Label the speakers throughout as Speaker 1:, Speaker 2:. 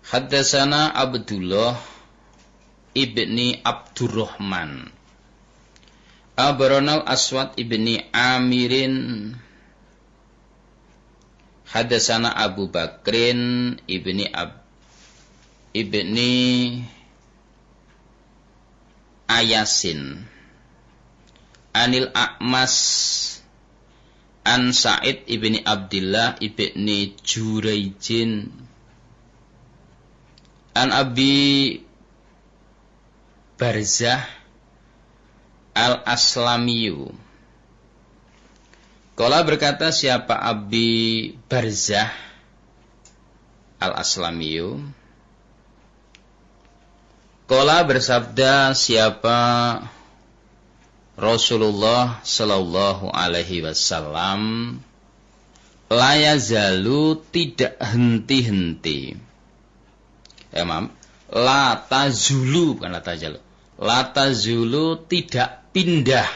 Speaker 1: Haddatsana Abdullah ibni Abdurrahman Abaranal Aswad ibni Amirin. Haddatsana Abu Bakrin ibni Ayasin Anil A'mas An Sa'id ibni Abdillah ibni Jurayjin An Abi Barzah Al-Aslamiyu. Qala berkata siapa Abi Barzah Al-Aslamiyu. Qala bersabda siapa Rasulullah sallallahu alaihi wasallam, la yazalu tidak henti-henti. La tazulu bukan la tazalu. La tazulu tidak pindah.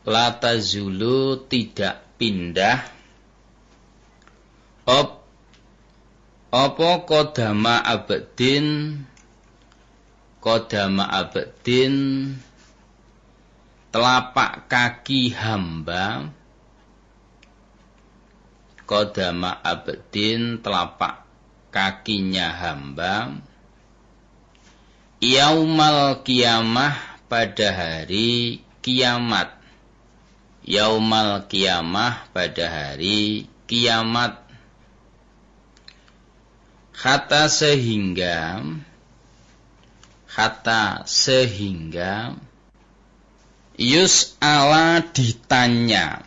Speaker 1: La tazulu tidak pindah. Apa qadama abdin telapak kaki hamba. Qadama abdin telapak kakinya hamba. Yaumal qiyamah pada hari kiamat. Yaumal qiyamah pada hari kiamat. Hatta sehingga yus'ala ditanya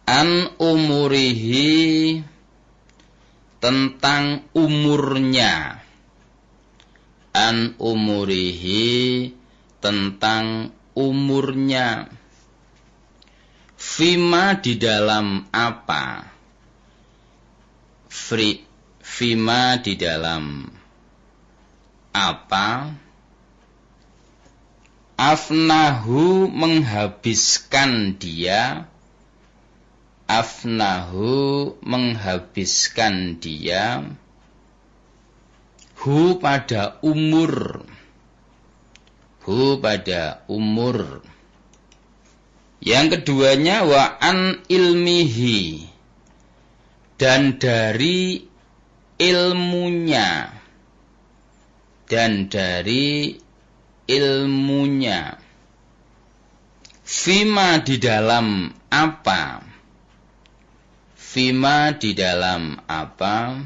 Speaker 1: an umurihi tentang umurnya. An umurihi tentang umurnya. Fima di dalam apa? Fima di dalam apa? Afnahu menghabiskan dia. Afnahu menghabiskan dia. Hu pada umur. Hu pada umur. Yang keduanya wa an ilmihi dan dari ilmunya. Dan dari ilmunya. Fima di dalam apa? Fima di dalam apa?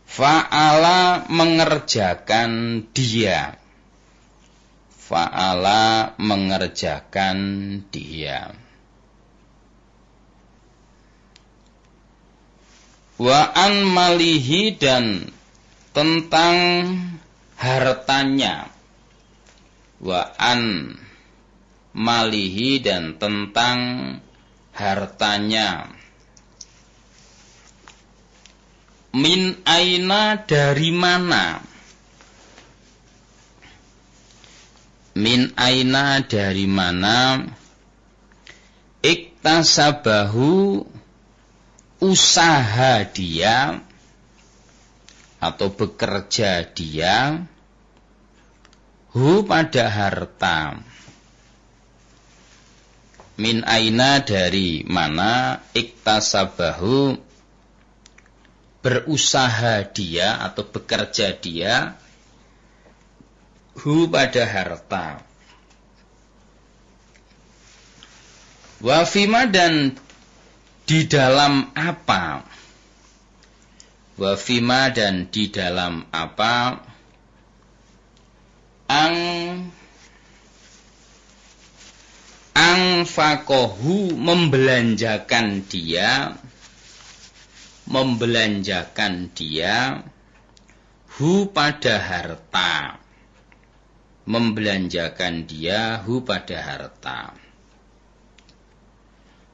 Speaker 1: Fa'ala mengerjakan dia. Fa'ala mengerjakan dia. Wa an malihi dan tentang hartanya. Wa an malihi dan tentang hartanya. Min aina dari mana? Min aina dari mana? Iktasabahu usaha dia atau bekerja dia. Hu pada harta. Min aina dari mana? Iktasabahu berusaha dia atau bekerja dia. Hu pada harta. Wa fima dan di dalam apa? Wa fima dan di dalam apa? Angfakohu membelanjakan dia. Membelanjakan dia. Hu pada harta. Membelanjakan dia hu pada harta.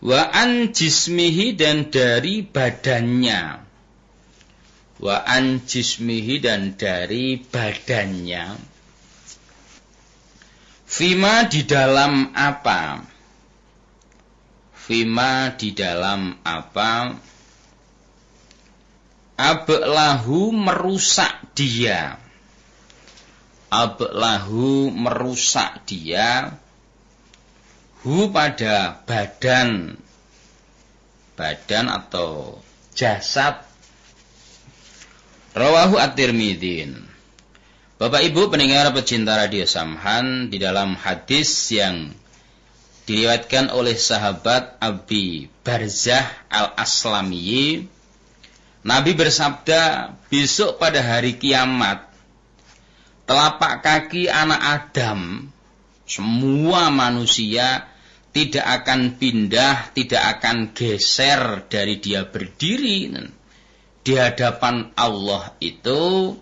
Speaker 1: Wa an jismihi dan dari badannya. Wa an jismihi dan dari badannya. Fima di dalam apa? Fima di dalam apa ablahu merusak dia. Ablahu merusak dia. Hu pada badan atau jasad. Rawahu at-Tirmidzi. Bapak Ibu pendengar pecinta Radio Samhan, di dalam hadis yang diriwayatkan oleh sahabat Abi Barzah Al-Aslami, Nabi bersabda, besok pada hari kiamat, telapak kaki anak Adam, semua manusia tidak akan pindah, tidak akan geser dari dia berdiri di hadapan Allah itu,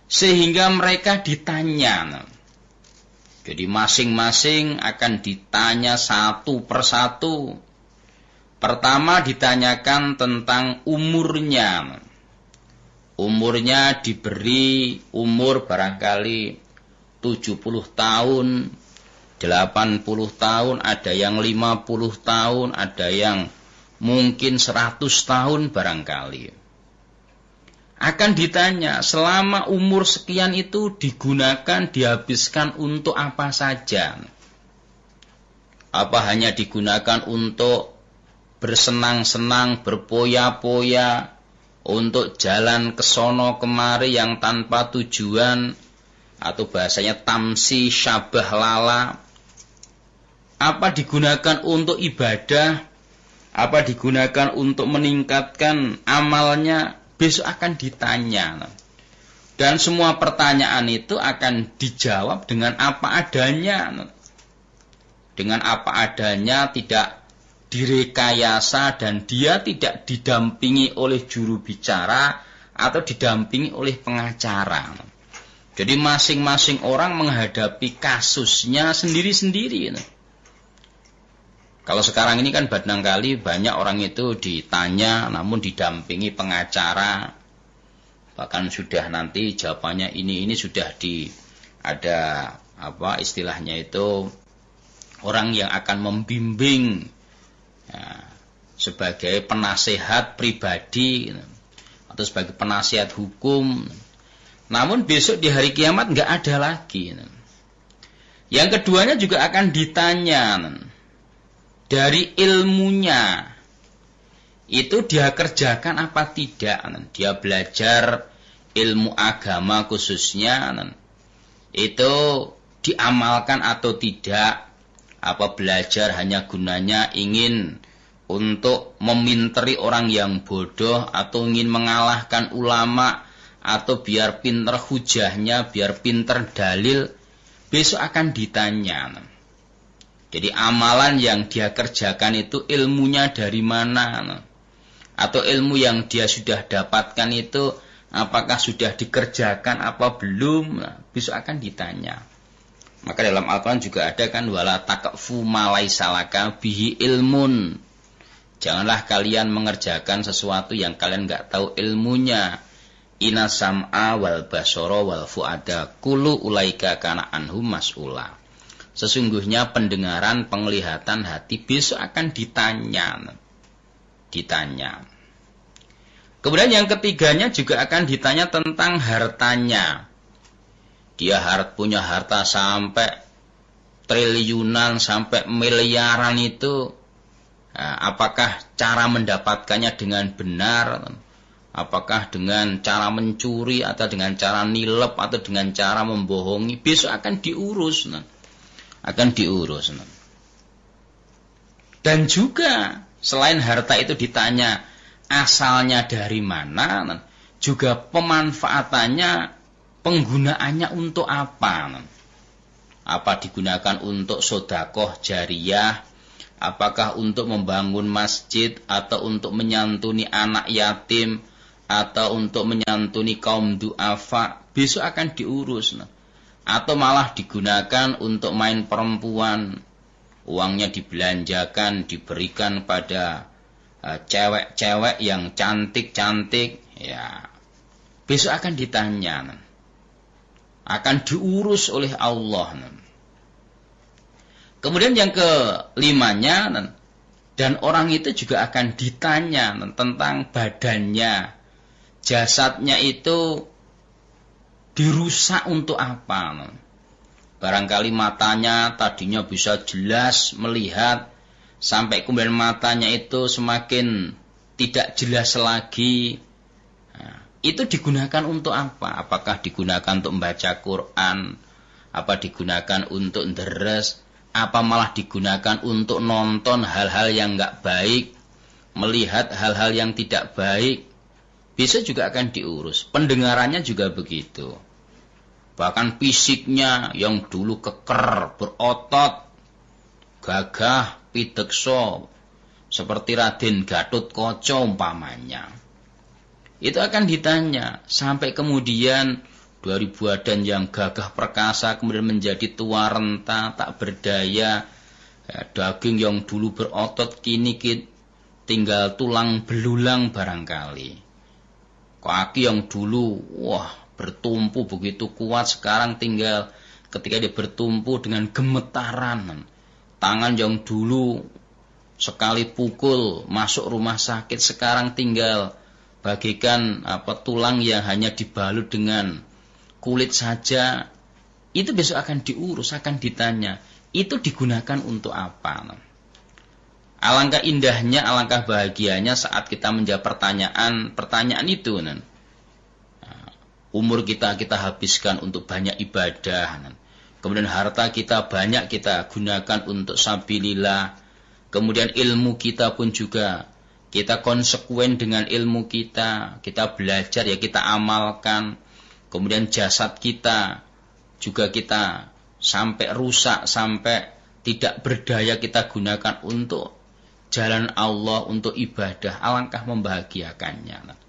Speaker 1: sehingga mereka ditanya. Jadi masing-masing akan ditanya satu persatu. Pertama ditanyakan tentang umurnya. Umurnya diberi umur barangkali 70 tahun, 80 tahun, ada yang 50 tahun, ada yang mungkin 100 tahun barangkali. Akan ditanya, selama umur sekian itu digunakan, dihabiskan untuk apa saja? Apa hanya digunakan untuk bersenang-senang, berpoya-poya, untuk jalan ke sono kemari yang tanpa tujuan, atau bahasanya tamsi syabah lala? Apa digunakan untuk ibadah? Apa digunakan untuk meningkatkan amalnya? Besok akan ditanya. Dan semua pertanyaan itu akan dijawab dengan apa adanya. Dengan apa adanya, tidak direkayasa, dan dia tidak didampingi oleh juru bicara atau didampingi oleh pengacara. Jadi masing-masing orang menghadapi kasusnya sendiri-sendiri. Kalau sekarang ini kan barangkali banyak orang itu ditanya namun didampingi pengacara. Bahkan sudah nanti jawabannya ini sudah ada apa istilahnya itu, orang yang akan membimbing ya, sebagai penasehat pribadi atau sebagai penasihat hukum. Namun besok di hari kiamat nggak ada lagi. Yang keduanya juga akan ditanya dari ilmunya, itu dia kerjakan apa tidak. Dia belajar ilmu agama khususnya, itu diamalkan atau tidak. Apa belajar hanya gunanya ingin untuk meminteri orang yang bodoh, atau ingin mengalahkan ulama, atau biar pinter hujahnya, biar pinter dalil. Besok akan ditanya. Jadi amalan yang dia kerjakan itu ilmunya dari mana? Atau ilmu yang dia sudah dapatkan itu apakah sudah dikerjakan apa belum? Besok akan ditanya. Maka dalam Al-Quran juga ada kan, wala taqfu ma laisa laka bihi ilmun. Janganlah kalian mengerjakan sesuatu yang kalian enggak tahu ilmunya. Inna sam'a wal basara wal fuada kullu ulaika kana anhum mas'ula. Sesungguhnya pendengaran, penglihatan, hati besok akan ditanya. Kemudian yang ketiganya juga akan ditanya tentang hartanya. Dia punya harta sampai triliunan, sampai miliaran itu. Apakah cara mendapatkannya dengan benar? Apakah dengan cara mencuri, atau dengan cara nilep, atau dengan cara membohongi? Besok akan diurus. Dan juga selain harta itu ditanya asalnya dari mana, juga pemanfaatannya, penggunaannya untuk apa. Apa digunakan untuk sedekah jariyah, apakah untuk membangun masjid, atau untuk menyantuni anak yatim, atau untuk menyantuni kaum du'afa. Besok akan diurus. Atau malah digunakan untuk main perempuan, uangnya dibelanjakan, diberikan pada cewek-cewek yang cantik-cantik, ya besok akan ditanya, akan diurus oleh Allah. Kemudian yang kelimanya, Dan orang itu juga akan ditanya tentang badannya, jasadnya itu dirusak untuk apa. Barangkali matanya tadinya bisa jelas melihat, sampai kemudian matanya itu semakin tidak jelas lagi. Nah, itu digunakan untuk apa? Apakah digunakan untuk membaca Quran? Apa digunakan untuk deres? Apa malah digunakan untuk nonton hal-hal yang enggak baik, melihat hal-hal yang tidak baik? Bisa juga akan diurus. Pendengarannya juga begitu. Bahkan fisiknya yang dulu keker, berotot, gagah, pidekso, seperti Raden Gatotkaca umpamanya. Itu akan ditanya. Sampai kemudian 2000 badan yang gagah perkasa kemudian menjadi tua renta, tak berdaya. Ya, daging yang dulu berotot kini tinggal tulang belulang barangkali. Kaki yang dulu bertumpu begitu kuat, sekarang tinggal ketika dia bertumpu dengan gemetaran. Tangan yang dulu sekali pukul masuk rumah sakit, sekarang tinggal bagaikan tulang yang hanya dibalut dengan kulit saja. Itu besok akan diurus, akan ditanya. Itu digunakan untuk apa? Alangkah indahnya, alangkah bahagianya saat kita menjawab pertanyaan itu. Umur kita habiskan untuk banyak ibadah. Kemudian harta kita banyak kita gunakan untuk sabilillah. Kemudian ilmu kita pun juga kita konsekuen dengan ilmu kita. Kita belajar, ya kita amalkan. Kemudian jasad kita juga kita sampai rusak, sampai tidak berdaya kita gunakan untuk jalan Allah, untuk ibadah. Alangkah membahagiakannya.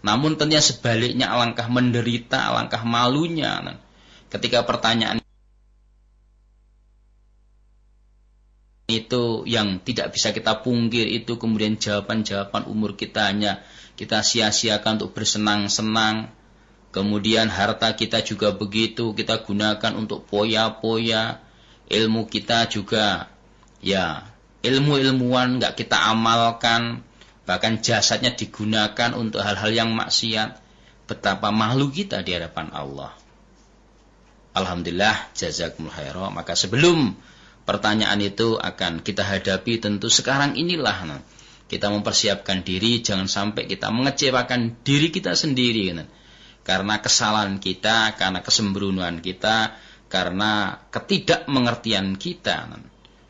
Speaker 1: Namun tentunya sebaliknya, alangkah menderita, alangkah malunya ketika pertanyaan itu yang tidak bisa kita pungkir itu kemudian jawaban-jawaban umur kita hanya kita sia-siakan untuk bersenang-senang. Kemudian harta kita juga begitu, kita gunakan untuk poya-poya. Ilmu kita juga, ya ilmu-ilmuwan nggak kita amalkan. Bahkan jasadnya digunakan untuk hal-hal yang maksiat. Betapa malu kita di hadapan Allah. Alhamdulillah, jazakumul khairan. Maka sebelum pertanyaan itu akan kita hadapi, tentu sekarang inilah kita mempersiapkan diri. Jangan sampai kita mengecewakan diri kita sendiri. Karena kesalahan kita, karena kesembronoan kita, karena ketidakmengertian kita,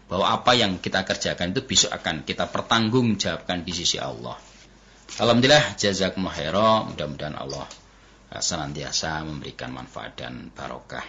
Speaker 1: bahwa apa yang kita kerjakan itu besok akan kita pertanggungjawabkan di sisi Allah. Alhamdulillah, jazakumullah khairan. Mudah-mudahan Allah senantiasa memberikan manfaat dan barokah.